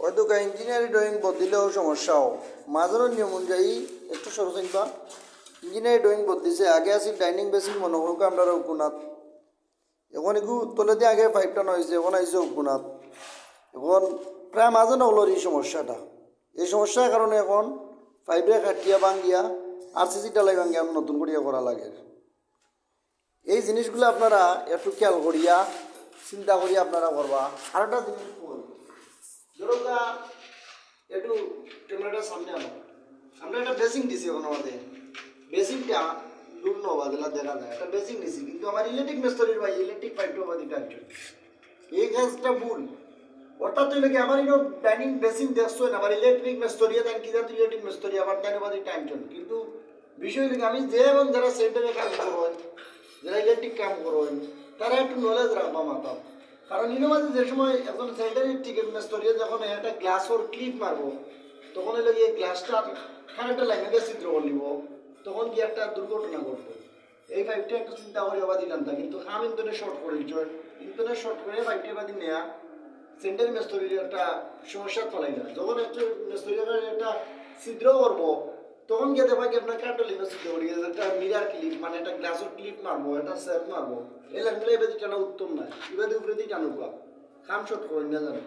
হয়তো engineering drawing বদলিলেও সমস্যাও মাঝের নিয়ম অনুযায়ী একটু সরসংখ্যা ইঞ্জিনিয়ারিং ড্রয়িং বদলিছে আগে আছিল ডাইনিং বেসিং মনে হোক আমরা উপনাথ এখন এগু তোলে দিয়ে আগে পাইপটা হয়েছে এখন আইসে উপনাথ এখন প্রায় মাঝে নহলোর এই সমস্যাটা এই সমস্যার কারণে এখন পাইপে কাটিয়া ভাঙ্গিয়া আরসিসি ডালাই ভাঙ্গিয়া নতুন করিয়া করা লাগে এই জিনিসগুলো আপনারা একটু খেয়াল করিয়া চিন্তা করিয়া আপনারা করবা আর একটা জিনিস ধরোকা একটু ক্যামেরাটা সামনে আনো আমরা একটা বেসিং দিছি এখন আমাদের বেসিংটা দূর নবা যেটা দেখা যায় একটা বেসিং দিছি কিন্তু আমার ইলেকট্রিক মিস্ত্রির ভাই ইলেকট্রিক পাইপটা বাদি টানছেন এই কাজটা ভুল অর্থাৎ তুই নাকি আমার ইনো ডাইনিং বেসিং দেখছো না আমার ইলেকট্রিক মিস্ত্রি দেন কি জানি ইলেকট্রিক মিস্ত্রি আবার ডাইনে বাদি টানছেন কিন্তু বিষয় নাকি আমি যে এবং যারা সেন্টারে কাজ করেন যারা ইলেকট্রিক কাম করেন তারা একটু নলেজ রাখবা মাথা কারণ ইনো মাঝে যে সময় এখন সেন্টারের টিকিট মিস্ত্রি যখন একটা গ্লাসের ক্লিপ মারবো তখন এলো এই গ্লাসটা কারেন্টের লাইনে দিয়ে ছিদ্র করে নিব তখন কি একটা দুর্ঘটনা ঘটবে এই পাইপটা একটু চিন্তা করে বাদি টানতা কিন্তু খাম ইন্টারনেট শর্ট করে ইন্টারনেট শর্ট করে পাইপটা বাদি নেয়া সেন্টার মিস্ত্রির একটা সমস্যা ফলাই না যখন একটা মিস্ত্রির একটা ছিদ্র করবো তখন গিয়ে দেখা কি আপনার কারেন্টের লাইনে ছিদ্র করি একটা মিরার ক্লিপ মানে একটা গ্লাসের ক্লিপ মারবো একটা সেলফ মারবো এই লাইনগুলো এবার টানা উত্তম না এবার উপরে দিয়ে টানুকা খাম শর্ট করে না জানো